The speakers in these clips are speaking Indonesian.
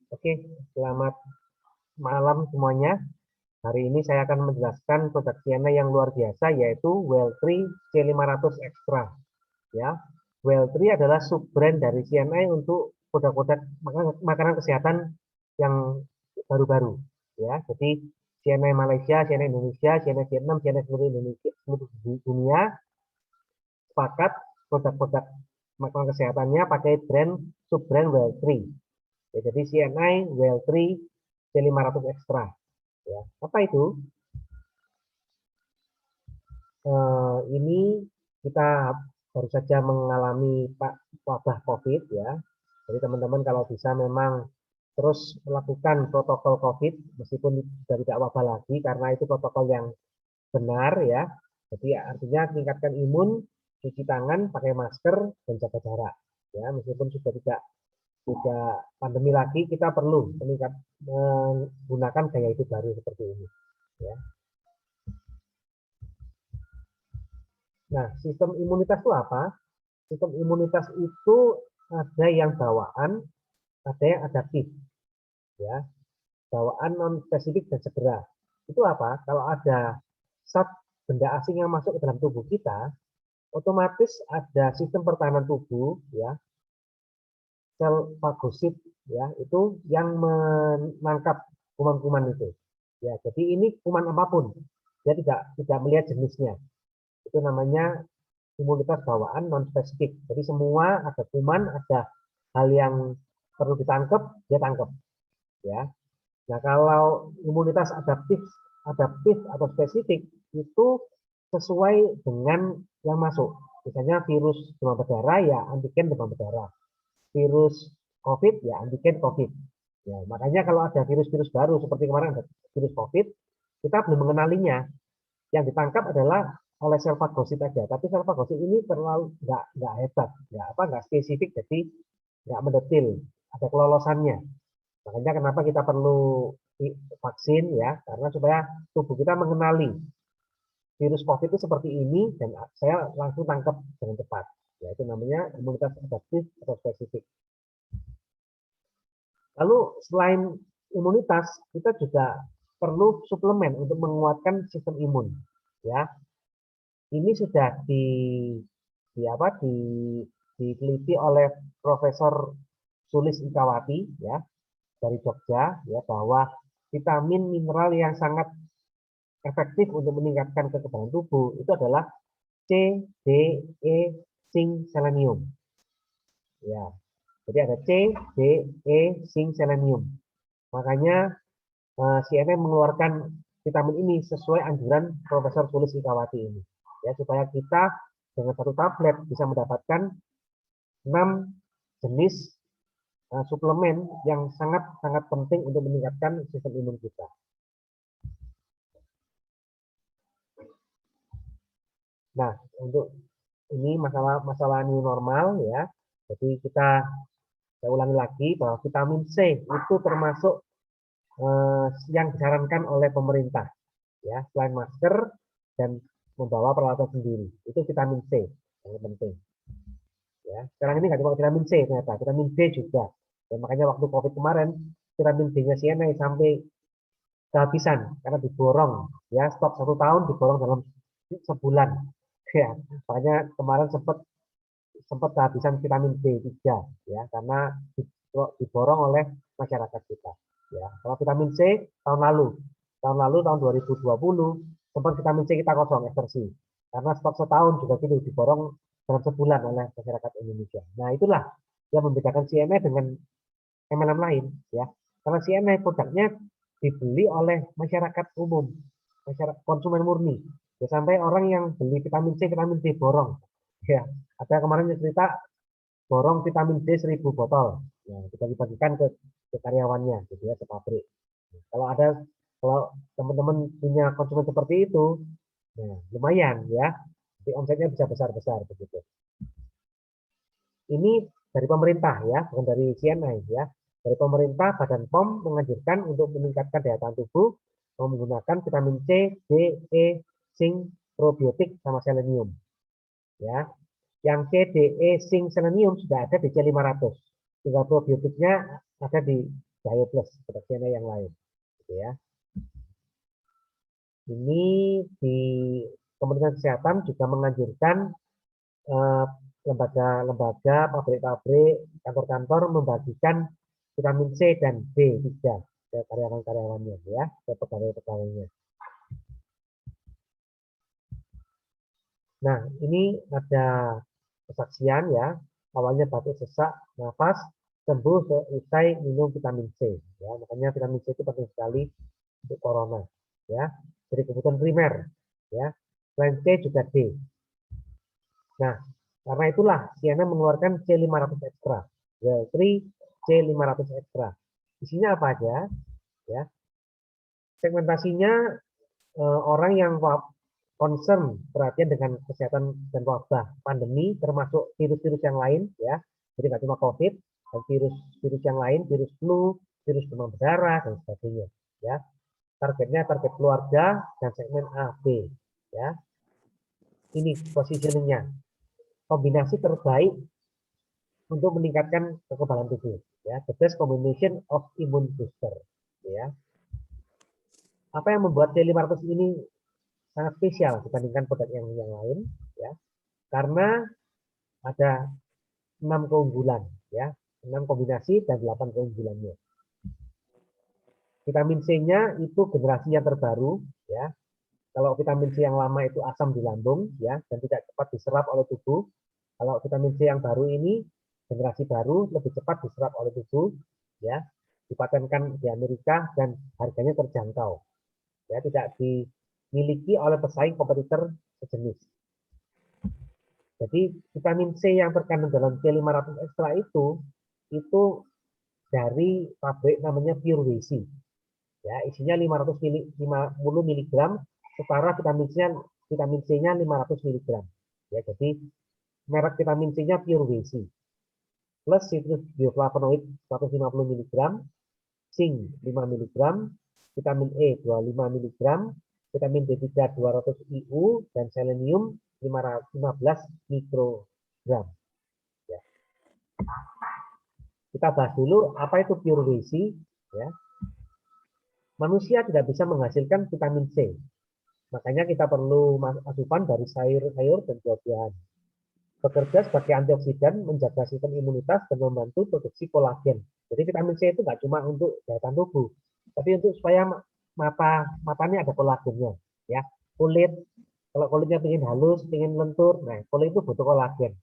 Oke, selamat malam semuanya. Hari ini saya akan menjelaskan produk CNA yang luar biasa, yaitu Well3 C500 Extra. Ya, Well3 adalah sub-brand dari CNA untuk produk-produk makanan kesehatan yang baru-baru. Ya, jadi CNA Malaysia, CNA Indonesia, CNA Vietnam, CNA seluruh Indonesia, seluruh dunia sepakat produk-produk makanan kesehatannya pakai sub-brand Well3. Ya, jadi CNI Well3 C500 Extra. Ya, apa itu? Ini kita baru saja mengalami wabah COVID ya. Jadi teman-teman kalau bisa memang terus melakukan protokol COVID meskipun sudah tidak wabah lagi karena itu protokol yang benar ya. Jadi artinya tingkatkan imun, cuci tangan, pakai masker dan jaga jarak. Ya, meskipun sudah tidak pandemi lagi, kita perlu menggunakan gaya hidup baru seperti ini. Ya. Nah, sistem imunitas itu apa? Sistem imunitas itu ada yang bawaan, ada yang adaptif. Ya, bawaan non spesifik dan segera. Itu apa? Kalau ada benda asing yang masuk ke dalam tubuh kita, otomatis ada sistem pertahanan tubuh, ya, sel fagosit, ya, itu yang menangkap kuman-kuman itu. Ya, jadi ini kuman apapun, dia tidak melihat jenisnya. Itu namanya imunitas bawaan non spesifik. Jadi semua ada kuman, ada hal yang perlu ditangkap, dia tangkap. Ya. Nah, kalau imunitas adaptif atau spesifik itu sesuai dengan yang masuk. Misalnya virus demam berdarah ya antigen demam berdarah. Virus COVID ya antigen COVID. Ya, makanya kalau ada virus-virus baru seperti kemarin ada virus COVID, kita belum mengenalinya. Yang ditangkap adalah oleh sel fagosit aja. Tapi sel fagosit ini terlalu nggak hebat, nggak spesifik, jadi nggak mendetil. Ada kelolosannya. Makanya kenapa kita perlu vaksin ya, karena supaya tubuh kita mengenali virus COVID itu seperti ini dan saya langsung tangkap dengan cepat. Ya, itu namanya imunitas adaptif atau spesifik. Lalu selain imunitas, kita juga perlu suplemen untuk menguatkan sistem imun. Ya, ini sudah diteliti oleh Profesor Sulis Ikawati ya dari Jogja ya bahwa vitamin mineral yang sangat efektif untuk meningkatkan kekebalan tubuh itu adalah C, D, E, zinc, selenium. Ya, jadi ada C, D, E, zinc, selenium. Makanya CNN mengeluarkan vitamin ini sesuai anjuran Profesor Sulis Ikawati ini. Ya, supaya kita dengan satu tablet bisa mendapatkan 6 jenis suplemen yang sangat penting untuk meningkatkan sistem imun kita. Nah, untuk ini masalah new normal ya. Jadi saya ulangi lagi bahwa vitamin C itu termasuk yang disarankan oleh pemerintah ya, selain masker dan membawa peralatan sendiri. Itu vitamin C yang penting. Ya, sekarang ini nggak cuma vitamin C ternyata, vitamin D juga. Dan makanya waktu COVID kemarin vitamin D-nya CNA sampai kehabisan karena diborong. Ya, stok 1 tahun diborong dalam sebulan. Ya, makanya kemarin sempat kehabisan vitamin B3 ya karena diborong oleh masyarakat kita. Ya, kalau vitamin C tahun 2020 sempat vitamin C kita kosong ekspersi karena stok setahun juga gitu diborong dalam sebulan oleh masyarakat Indonesia. Nah, itulah yang membedakan CNA dengan MLM lain ya. Karena CNA produknya dibeli oleh masyarakat umum, masyarakat konsumen murni. Ya, sampai orang yang beli vitamin C, vitamin D borong. Ya, ada kemarin cerita borong vitamin D 1000 botol. Ya, kita dibagikan ke karyawannya, gitu ya, ke pabrik. Kalau teman-teman punya konsumen seperti itu, nah, lumayan ya. Jadi omsetnya bisa besar-besar begitu. Ini dari pemerintah ya, bukan dari CNI ya. Dari pemerintah, Badan POM menganjurkan untuk meningkatkan daya tahan tubuh menggunakan vitamin C, D, E, zinc, probiotik sama selenium. Ya. Yang C, D, E, zinc, selenium sudah ada di C500. Tinggal probiotiknya ada di Gayo Plus seperti yang lain, gitu ya. Ini di Kementerian Kesehatan juga menganjurkan lembaga-lembaga, pabrik-pabrik, kantor-kantor membagikan vitamin C dan B3 ke karyawan-karyawannya, ya, ke pegawai-pegawainya. Nah, ini ada kesaksian ya, awalnya batuk sesak, nafas, sembuh selesai minum vitamin C. Ya, makanya vitamin C itu penting sekali untuk corona. Ya, jadi kebutuhan primer. Ya, selain C juga D. Nah, karena itulah Sienna mengeluarkan C500 ekstra. Well3 C500 ekstra. Isinya apa aja? Ya, segmentasinya orang yang concern perhatian dengan kesehatan dan wabah pandemi termasuk virus-virus yang lain ya, jadi nggak cuma COVID, dan virus-virus yang lain, virus flu, virus demam berdarah dan sebagainya ya. Targetnya target keluarga dan segmen A B ya. Ini positioningnya, kombinasi terbaik untuk meningkatkan kekebalan tubuh ya, the best combination of immune booster ya. Apa yang membuat C500 ini sangat spesial dibandingkan produk yang lain ya, karena ada 6 keunggulan ya, 6 kombinasi dan 8 keunggulannya. Vitamin C-nya itu generasi yang terbaru ya. Kalau vitamin C yang lama itu asam di lambung ya dan tidak cepat diserap oleh tubuh. Kalau vitamin C yang baru ini generasi baru lebih cepat diserap oleh tubuh ya. Dipatenkan di Amerika dan harganya terjangkau. Ya, tidak dimiliki oleh pesaing kompetitor sejenis. Jadi vitamin C yang terkandung dalam C500 ekstra itu dari pabrik namanya Pure Wesi. Ya, isinya 550 mg, setara vitamin C-nya 500 mg. Ya, jadi merek vitamin C-nya Pure Wesi. Plus citrus bioflavonoid 150 mg, zinc 5 mg, vitamin E 25 mg, vitamin D3 200 IU, dan selenium 15 mikrogram. Ya. Kita bahas dulu apa itu Pure Wesi. Ya. Manusia tidak bisa menghasilkan vitamin C. Makanya kita perlu asupan dari sayur-sayur dan buah-buahan. Bekerja sebagai antioksidan, menjaga sistem imunitas, dan membantu produksi kolagen. Jadi vitamin C itu nggak cuma untuk daya tahan tubuh, tapi untuk supaya matanya ada kolagennya. Ya, kulit, kalau kulitnya ingin halus, ingin lentur, nah kulit itu butuh kolagen.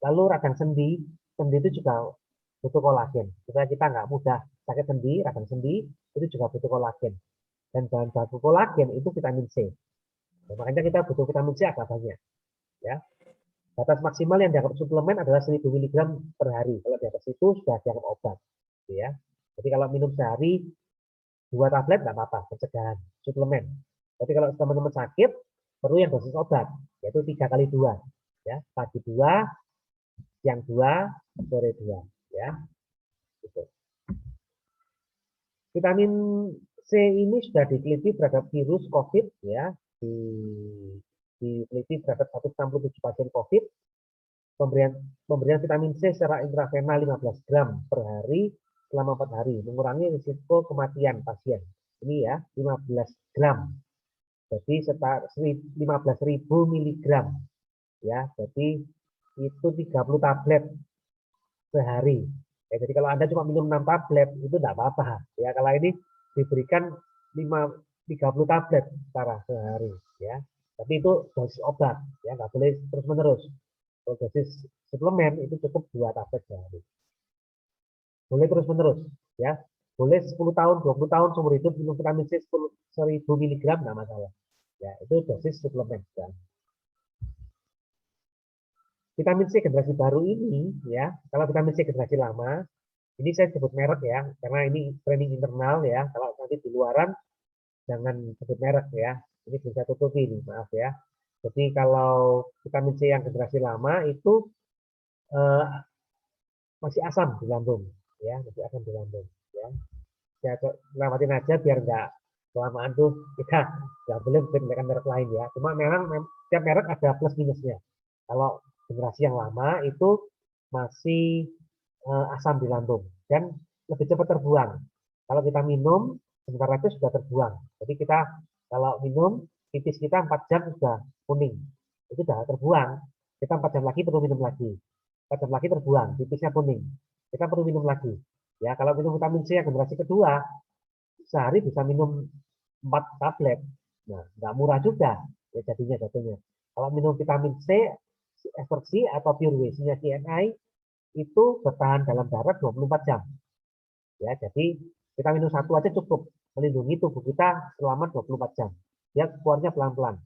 Lalu radang sendi itu juga butuh kolagen. Supaya kita nggak mudah sakit sendi, radang sendi, itu juga butuh kolagen. Dan bahan baku kolagen itu vitamin C. Nah, makanya kita butuh vitamin C agak banyak. Ya. Batas maksimal yang dianggap suplemen adalah 1000 mg per hari. Kalau di atas itu sudah dianggap obat. Ya. Jadi kalau minum sehari 2 tablet nggak apa-apa, pencegahan, suplemen. Tapi kalau teman-teman sakit, perlu yang dosis obat, yaitu 3 kali 2. Ya. Pagi 2, siang 2, sore 2. Ya. Gitu. Vitamin C ini sudah diteliti terhadap virus COVID ya, diteliti terhadap 167 pasien COVID. Pemberian vitamin C secara intravena 15 gram per hari selama 4 hari mengurangi risiko kematian pasien. Ini ya 15 gram. Jadi setara 15.000 miligram ya. Jadi itu 30 tablet sehari. Ya, jadi kalau Anda cuma minum 6 tablet itu tidak apa-apa. Ya, kalau ini diberikan 30 tablet secara sehari ya. Tapi itu dosis obat ya, nggak boleh terus-menerus. Kalau dosis suplemen itu cukup 2 tablet sehari. Boleh terus-menerus ya. Boleh 10 tahun, 20 tahun seumur hidup minum vitamin C 1000 mg nggak masalah. Ya, itu dosis suplemen ya. Vitamin C generasi baru ini ya, kalau vitamin C generasi lama, ini saya sebut merek ya, karena ini training internal ya. Kalau nanti di luaran jangan sebut merek ya. Ini bisa tutupi nih, maaf ya. Jadi kalau vitamin C yang generasi lama itu masih asam di lambung, ya, masih asam di lambung. Ya, saya selamatin aja biar nggak kelamaan tuh kita nggak boleh menggunakan merek lain ya. Cuma memang setiap merek ada plus minusnya. Kalau generasi yang lama itu masih asam di lambung dan lebih cepat terbuang. Kalau kita minum sebentar lagi sudah terbuang. Jadi kita kalau minum pipis kita 4 jam sudah kuning, itu sudah terbuang. Kita 4 jam lagi perlu minum lagi. 4 jam lagi terbuang, pipisnya kuning. Kita perlu minum lagi. Ya, kalau minum vitamin C yang generasi kedua, sehari bisa minum 4 tablet. Nah, nggak murah juga ya jatuhnya. Kalau minum vitamin C, expert C atau pure W-nya CNI itu bertahan dalam darat 24 jam. Ya, jadi kita minum satu aja cukup melindungi tubuh kita selama 24 jam. Dia keluarnya pelan-pelan.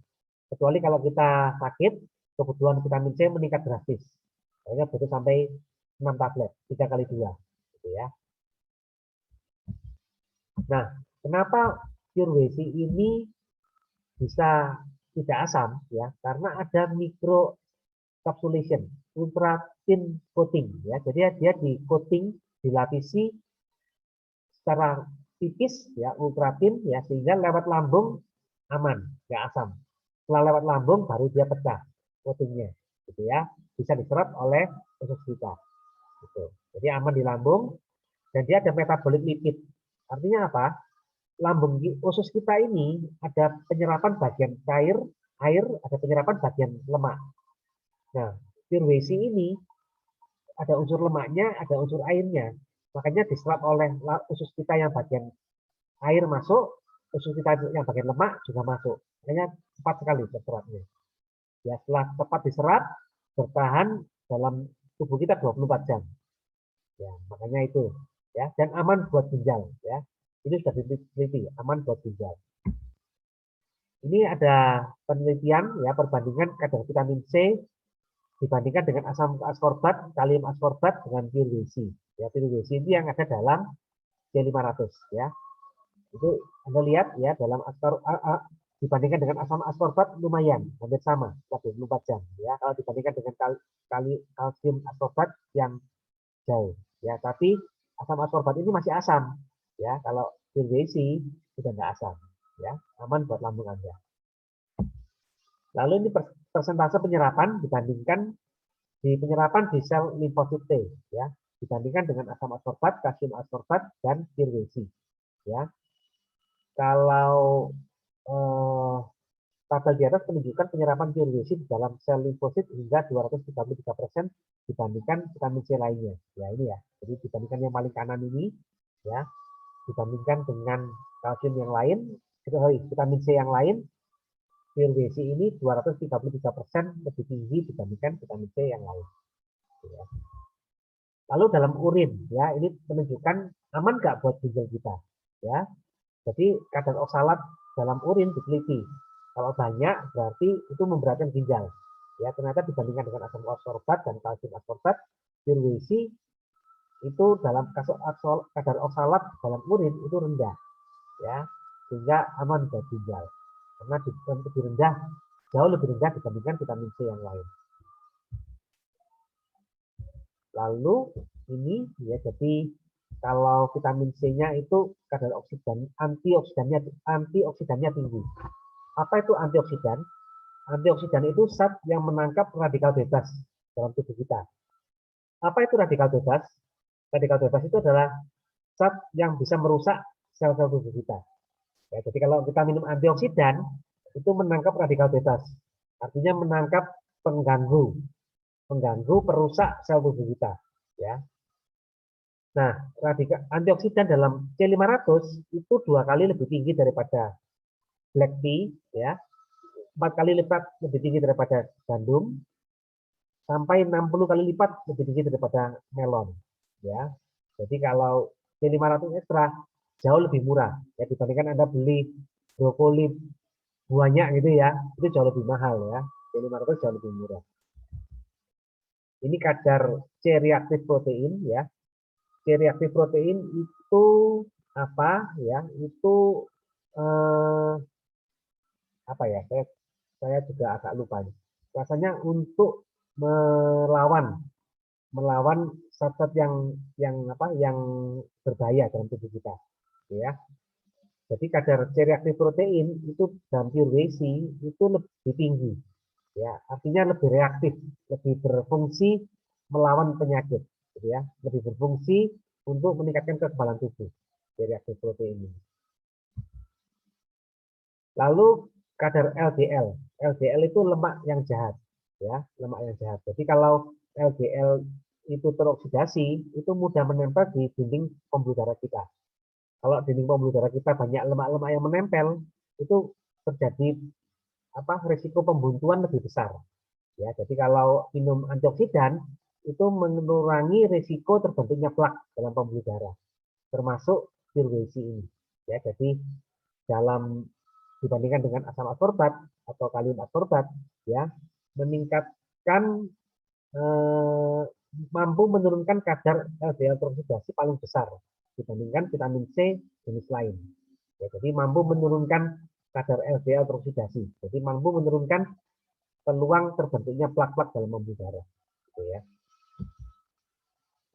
Kecuali kalau kita sakit, kebutuhan vitamin C meningkat drastis. Akhirnya butuh sampai 6 tablet, 3 kali 2. Gitu ya. Nah, kenapa pure WC ini bisa tidak asam? Ya, karena ada micro capsulation, ultra thin coating. Ya, jadi dia di coating, dilapisi secara tipis, ya, ultra thin, ya, sehingga lewat lambung aman, nggak asam. Setelah lewat lambung baru dia pecah coatingnya, gitu ya, bisa diserap oleh usus kita. Gitu. Jadi aman di lambung dan dia ada metabolik lipid. Artinya apa? Lambung usus kita ini ada penyerapan bagian air, ada penyerapan bagian lemak. Nah, pure WC ini ada unsur lemaknya, ada unsur airnya. Makanya diserap oleh usus kita yang bagian air masuk, usus kita yang bagian lemak juga masuk. Makanya cepat sekali terserapnya. Ya, setelah cepat diserap, bertahan dalam tubuh kita 24 jam. Ya, makanya itu. Ya, dan aman buat ginjal. Ya, ini sudah diteliti, aman buat ginjal. Ini ada penelitian, ya, perbandingan kadar vitamin C dibandingkan dengan asam askorbat, kalium askorbat dengan pure WC. Ya, pure WC ini yang ada dalam C500. Ya, itu Anda lihat ya dalam dibandingkan dengan asam askorbat lumayan hampir sama 24 jam ya kalau dibandingkan dengan kalsium askorbat yang jauh ya, tapi asam askorbat ini masih asam ya, kalau PWC sudah nggak asam ya, aman buat lambung Anda. Lalu ini persentase penyerapan dibandingkan di penyerapan di sel limfosit T ya, dibandingkan dengan asam askorbat, kalsium askorbat dan PWC ya. Kalau tabel di atas menunjukkan penyerapan pure WC di dalam sel limfosit hingga 233% dibandingkan vitamin C lainnya. Ya ini ya. Jadi dibandingkan yang paling kanan ini ya, dibandingkan dengan kalsium yang lain, vitamin C yang lain, pure WC ini 233% lebih tinggi dibandingkan vitamin C yang lain. Ya. Lalu dalam urin ya, ini menunjukkan aman nggak buat ginjal kita ya. Jadi kadar oksalat dalam urin diteliti. Kalau banyak berarti itu memberatkan ginjal. Ya, ternyata dibandingkan dengan asam askorbat dan kalsium askorbat, pure WC itu dalam kadar oksalat dalam urin itu rendah. Ya, sehingga aman buat ginjal. Karena lebih rendah, jauh lebih rendah dibandingkan vitamin C yang lain. Lalu ini ya, jadi kalau vitamin C-nya itu kadar antioksidannya tinggi. Apa itu antioksidan? Antioksidan itu zat yang menangkap radikal bebas dalam tubuh kita. Apa itu radikal bebas? Radikal bebas itu adalah zat yang bisa merusak sel-sel tubuh kita. Ya, jadi kalau kita minum antioksidan, itu menangkap radikal bebas. Artinya menangkap pengganggu perusak sel tubuh kita. Ya. Nah, antioksidan dalam C500 itu 2 kali lebih tinggi daripada black tea, ya, 4 kali lipat lebih tinggi daripada gandum, sampai 60 kali lipat lebih tinggi daripada melon. Ya, jadi kalau C500 ekstra jauh lebih murah ya, dibandingkan Anda beli brokoli banyak gitu ya, itu jauh lebih mahal ya. C500 jauh lebih murah. Ini kadar C-reaktif protein ya. C-reaktif protein itu apa ya? Itu apa ya? Saya juga agak lupa. Rasanya untuk melawan zat-zat yang berbahaya dalam tubuh kita, ya. Jadi kadar C-reaktif protein itu dalam pure WC itu lebih tinggi, ya. Artinya lebih reaktif, lebih berfungsi melawan penyakit, gitu ya. Lebih berfungsi untuk meningkatkan kekebalan tubuh. C-reaktif protein ini. Lalu kadar LDL. LDL itu lemak yang jahat, ya, lemak yang jahat. Jadi kalau LDL itu teroksidasi, itu mudah menempel di dinding pembuluh darah kita. Kalau dinding pembuluh darah kita banyak lemak-lemak yang menempel, itu terjadi risiko pembuntuan lebih besar. Ya, jadi kalau minum antioksidan itu mengurangi risiko terbentuknya plak dalam pembuluh darah, termasuk PIRWC ini. Ya, jadi dalam dibandingkan dengan asam askorbat atau kalium askorbat, ya, meningkatkan mampu menurunkan kadar LDL teroksidasi paling besar dibandingkan vitamin C jenis lain. Ya, jadi mampu menurunkan kadar LDL teroksidasi. Jadi mampu menurunkan peluang terbentuknya plak-plak dalam pembuluh darah. Gitu ya.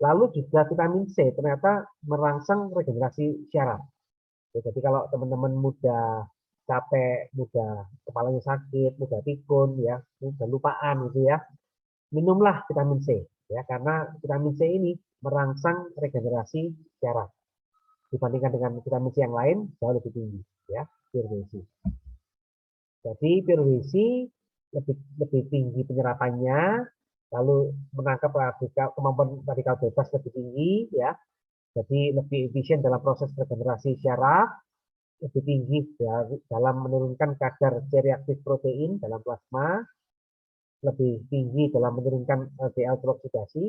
Lalu juga vitamin C ternyata merangsang regenerasi syaraf. Ya, jadi kalau teman-teman mudah capek, mudah kepalanya sakit, mudah pikun, ya, mudah lupaan gitu ya, minumlah vitamin C, ya, karena vitamin C ini merangsang regenerasi syaraf dibandingkan dengan vitamin C yang lain jauh lebih tinggi, ya, PIRWC. Jadi PIRWC lebih tinggi penyerapannya, lalu menangkap kemampuan radikal bebas lebih tinggi, ya, jadi lebih efisien dalam proses regenerasi syaraf, lebih tinggi dalam menurunkan kadar C-reaktif protein dalam plasma, lebih tinggi dalam menurunkan LDL teroksidasi,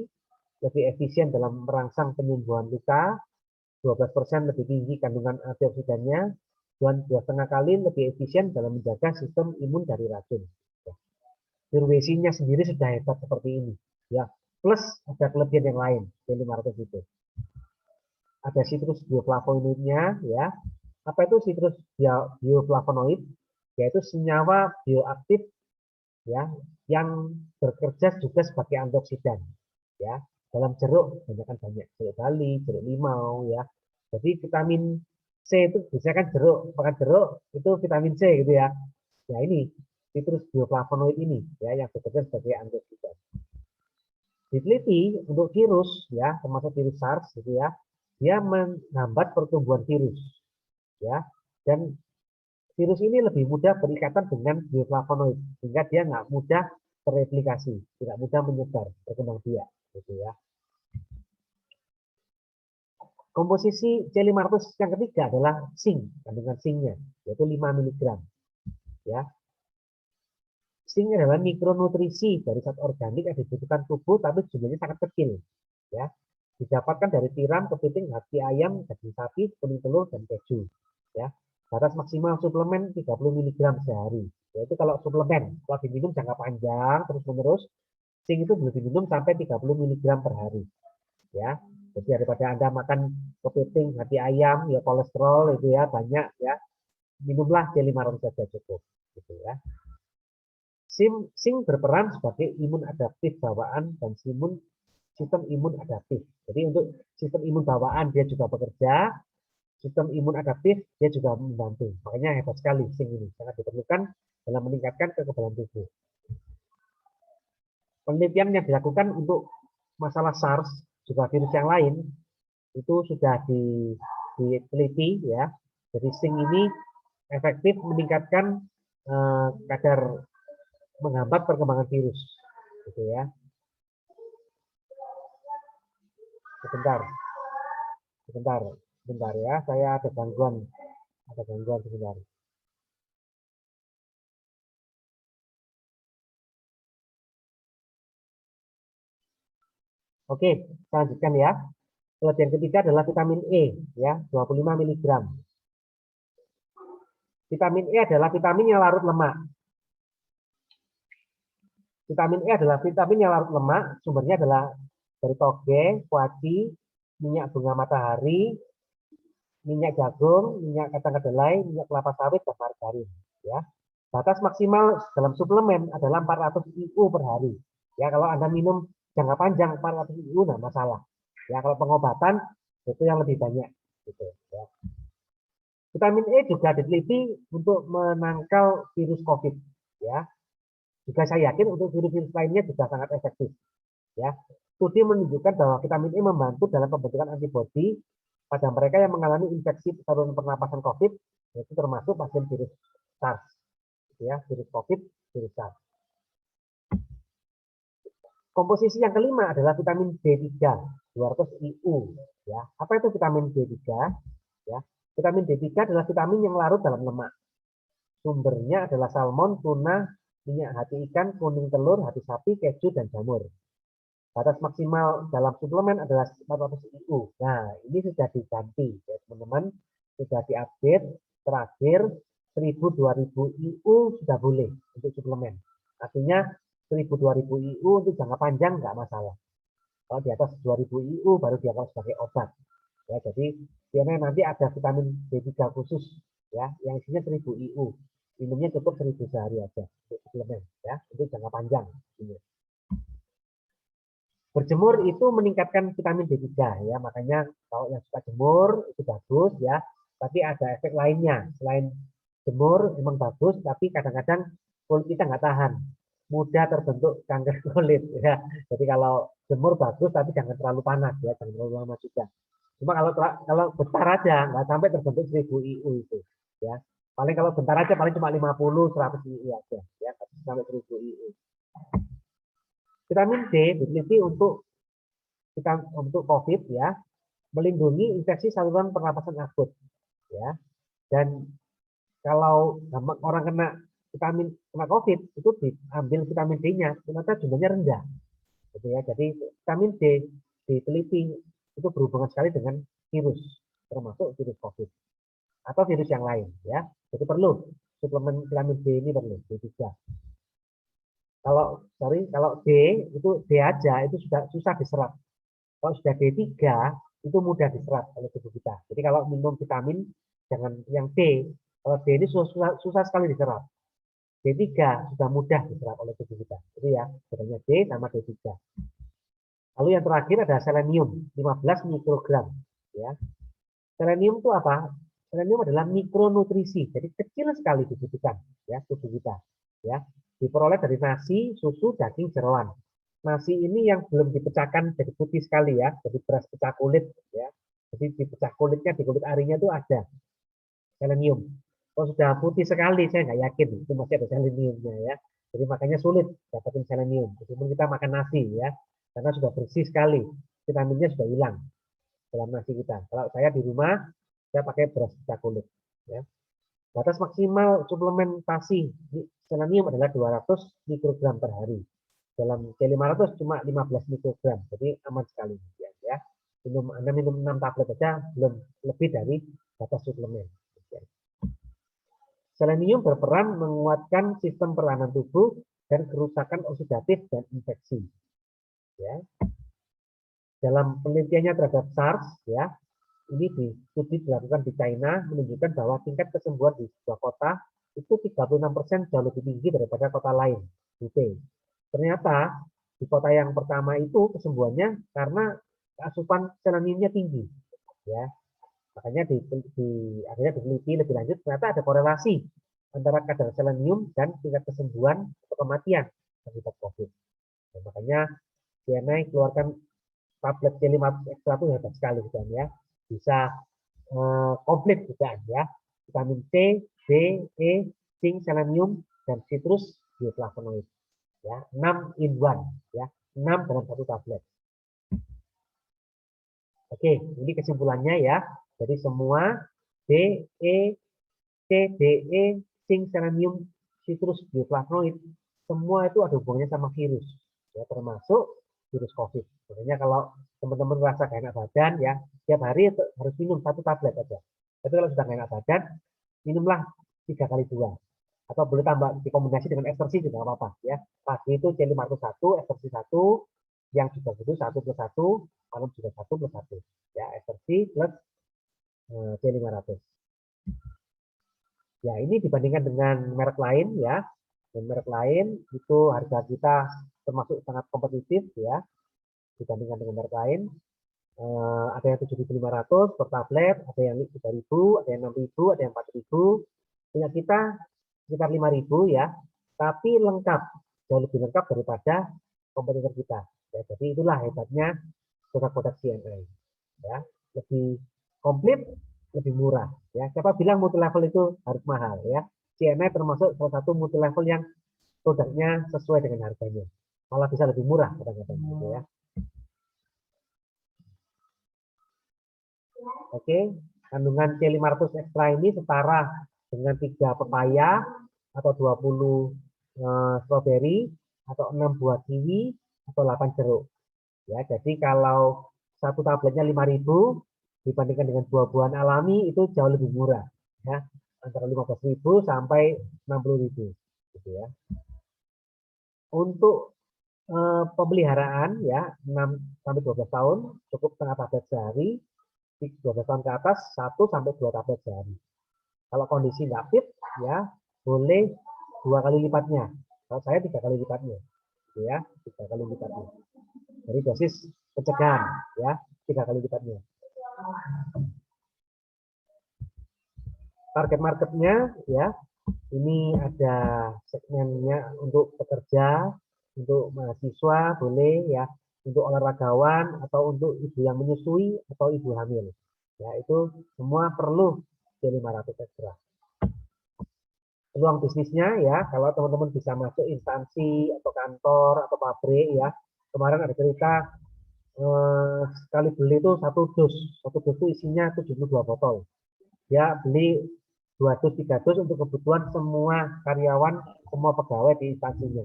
lebih efisien dalam merangsang penyembuhan luka, 12% lebih tinggi kandungan antioksidannya, dan 2,5 kali lebih efisien dalam menjaga sistem imun dari racun. PIRWC-nya sendiri sudah hebat seperti ini, ya. Plus ada kelebihan yang lain, B500 itu. Ada sitrus bioflavonoidnya, ya. Apa itu sitrus bioflavonoid? Yaitu senyawa bioaktif, ya, yang bekerja juga sebagai antioksidan, ya. Dalam jeruk banyak jeruk bali, jeruk limau, ya. Jadi vitamin C itu biasanya kan jeruk, makan jeruk itu vitamin C gitu ya. Ya ini sitrus bioflavonoid ini, ya, yang bekerja sebagai antioksidan. Diteliti untuk virus, ya, termasuk virus SARS gitu ya, dia menghambat pertumbuhan virus, ya, dan virus ini lebih mudah berikatan dengan bioflavonoid sehingga dia nggak mudah terreplikasi, tidak mudah menyebar, berkembang biak, gitu ya. Komposisi C500 yang ketiga adalah zinc, kandungan zincnya, yaitu 5 mg. Ya. Zinc adalah mikronutrisi dari zat organik yang dibutuhkan tubuh, tapi jumlahnya sangat kecil. Ya. Didapatkan dari tiram, kepiting, hati ayam, daging sapi, kuning telur, dan keju. Ya. Batas maksimal suplemen 30 mg sehari. Yaitu kalau suplemen, kalau diminum jangka panjang, terus-menerus, zinc itu boleh diminum sampai 30 mg per hari. Ya. Jadi daripada Anda makan kepiting, hati ayam, ya kolesterol itu ya banyak ya. Minumlah C500 saja cukup, gitu ya. Zinc berperan sebagai imun adaptif bawaan dan sistem imun adaptif. Jadi untuk sistem imun bawaan dia juga bekerja, sistem imun adaptif dia juga membantu. Makanya hebat sekali zinc ini, sangat diperlukan dalam meningkatkan kekebalan tubuh. Penelitian yang dilakukan untuk masalah SARS juga virus yang lain itu sudah diteliti ya. Jadi zinc ini efektif meningkatkan kadar menghambat perkembangan virus, gitu ya. Sebentar ya. Saya ada gangguan sebentar. Oke, saya lanjutkan ya. Kemudian ketiga adalah vitamin E, ya, 25 mg. Vitamin E adalah vitamin yang larut lemak. Vitamin E adalah vitamin yang larut lemak, sumbernya adalah dari toge, kuaci, minyak bunga matahari, minyak jagung, minyak kacang kedelai, minyak kelapa sawit, dan margarin. Ya. Batas maksimal dalam suplemen adalah 400 IU per hari. Ya, kalau Anda minum jangka panjang 400 IU nggak masalah. Ya, kalau pengobatan itu yang lebih banyak. Gitu, ya. Vitamin E juga diteliti untuk menangkal virus COVID. Ya, juga saya yakin untuk virus-virus lainnya juga sangat efektif. Ya, studi menunjukkan bahwa vitamin E membantu dalam pembentukan antibodi pada mereka yang mengalami infeksi saluran pernapasan COVID, yaitu termasuk pasien virus SARS, ya, virus COVID, virus SARS. Komposisi yang kelima adalah vitamin D3, 200 IU. Ya, apa itu vitamin D3? Ya, vitamin D3 adalah vitamin yang larut dalam lemak. Sumbernya adalah salmon, tuna, minyak hati ikan, kuning telur, hati sapi, keju, dan jamur. Batas maksimal dalam suplemen adalah 400 IU. Nah, ini sudah diganti, ya teman-teman. Sudah diupdate, terakhir 1000-2000 IU sudah boleh untuk suplemen. Artinya 1000-2000 IU untuk jangka panjang nggak masalah. Kalau di atas 2000 IU baru dianggap sebagai obat. Ya, jadi biasanya nanti ada vitamin B3 khusus ya, yang isinya 1000 IU. Minumnya cukup 1000 sehari aja untuk suplemen ya, untuk jangka panjang. Ini. Berjemur itu meningkatkan vitamin D3 ya, makanya kalau yang suka jemur itu bagus ya, tapi ada efek lainnya. Selain jemur memang bagus, tapi kadang-kadang kulit kita nggak tahan, mudah terbentuk kanker kulit ya. Jadi kalau jemur bagus, tapi jangan terlalu panas ya, jangan terlalu lama juga. Cuma kalau bentar aja, nggak sampai terbentuk 1000 IU itu ya. Paling kalau bentar aja paling cuma 50-100 IU aja ya, sampai 1000 IU. Vitamin D diteliti untuk COVID ya, melindungi infeksi saluran pernapasan akut ya. Dan kalau orang kena COVID itu diambil vitamin D-nya, ternyata jumlahnya rendah. Gitu ya. Jadi vitamin D diteliti itu berhubungan sekali dengan virus, termasuk virus COVID atau virus yang lain ya. Jadi perlu suplemen vitamin D ini perlu D3. Kalau D itu D aja itu sudah susah diserap. Kalau sudah D3 itu mudah diserap oleh tubuh kita. Jadi kalau minum vitamin jangan yang D. Kalau D ini susah sekali diserap. D3 sudah mudah diserap oleh tubuh kita. Jadi ya, bedanya D sama D3. Lalu yang terakhir ada selenium, 15 mikrogram. Ya. Selenium itu apa? Selenium adalah mikronutrisi, jadi kecil sekali dibutuhkan ya tubuh kita. Ya, diperoleh dari nasi, susu, daging, jeroan. Nasi ini yang belum dipecahkan jadi putih sekali ya, jadi beras pecah kulit ya. Jadi dipecah kulitnya, di kulit arinya itu ada selenium. Kalau sudah putih sekali, saya nggak yakin itu masih ada seleniumnya ya. Jadi makanya sulit dapatin selenium. Meskipun kita makan nasi ya, karena sudah bersih sekali, vitaminnya sudah hilang dalam nasi kita. Kalau saya di rumah, saya pakai beras pecah kulit. Ya. Batas maksimal suplementasi selenium adalah 200 mikrogram per hari. Dalam C500 cuma 15 mikrogram, jadi aman sekali. Ya. Anda minum 6 tablet saja belum lebih dari batas suplemen. Selenium berperan menguatkan sistem pertahanan tubuh dan kerusakan oksidatif dan infeksi. Ya. Dalam penelitiannya terhadap SARS, ya, ini studi dilakukan di China menunjukkan bahwa tingkat kesembuhan di sebuah kota itu 36% jauh lebih tinggi daripada kota lain. Ternyata di kota yang pertama itu kesembuhannya karena asupan seleniumnya tinggi. Ya, makanya akhirnya diteliti lebih lanjut, ternyata ada korelasi antara kadar selenium dan tingkat kesembuhan atau kematian akibat COVID. Dan makanya CNI keluarkan tablet C500 ekstra itu hebat sekali kan ya, bisa komplit juga ya, vitamin C, D, E, zinc, selenium, dan citrus bioflavonoid ya, 6 in 1 ya, 6 dalam satu tablet. Oke, ini kesimpulannya ya. Jadi semua D, E, C, D, E, zinc, selenium, citrus bioflavonoid, semua itu ada hubungannya sama virus, ya, termasuk virus COVID. Makanya kalau teman-teman merasa gak enak badan, ya, tiap hari harus minum 1 tablet aja. Tapi kalau sudah gak enak badan, minumlah 3x2. Atau boleh tambah dikombinasi dengan ekstersi juga nggak apa-apa. Ya. Pagi itu C501, ekstersi 1, yang juga itu 1+1, malam juga 1+1. Ya, ekstersi plus C500. Ya, ini dibandingkan dengan merek lain ya. Dan merek lain itu harga kita termasuk sangat kompetitif ya. Dibandingkan dengan merek lain. Ada yang 7.500 per tablet, ada yang 3.000, ada yang 6.000, ada yang 4.000. Punya kita sekitar 5.000 ya. Tapi lengkap, jauh lebih lengkap daripada kompetitor kita. Ya, jadi itulah hebatnya produk-produk CNI. Ya, lebih komplit lebih murah. Ya, siapa bilang multi level itu harus mahal ya? CNI termasuk salah satu multi level yang produknya sesuai dengan harganya. Malah bisa lebih murah kadang-kadang gitu ya. Oke, kandungan C500 ekstra ini setara dengan 3 pepaya atau 20 stroberi atau 6 buah kiwi atau 8 jeruk. Ya, jadi kalau satu tabletnya 5.000 dibandingkan dengan buah-buahan alami itu jauh lebih murah ya, antara 15.000 sampai 60.000 gitu ya. Untuk pemeliharaan ya 6 sampai 12 tahun cukup setengah tablet sehari, 12 tahun ke atas 1 sampai 2 tablet sehari. Kalau kondisi nggak fit ya boleh 2 kali lipatnya. Kalau saya 3 kali lipatnya, gitu ya, 3 kali lipatnya. Jadi dosis pencegahan ya 3 kali lipatnya. Target marketnya ya ini ada segmennya untuk pekerja, untuk mahasiswa boleh ya, untuk olahragawan atau untuk ibu yang menyusui atau ibu hamil. Ya itu semua perlu C500 ekstra. Peluang bisnisnya ya kalau teman-teman bisa masuk instansi atau kantor atau pabrik ya. Kemarin ada cerita sekali beli itu satu dus itu isinya 72 botol. Dia beli 2 dus 3 dus untuk kebutuhan semua karyawan, semua pegawai di instansinya.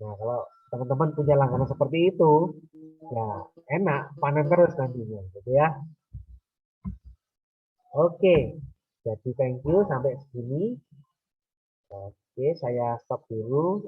Nah kalau teman-teman punya langganan seperti itu ya enak, panen terus nantinya gitu ya. Oke, jadi thank you sampai segini. Oke, saya stop dulu.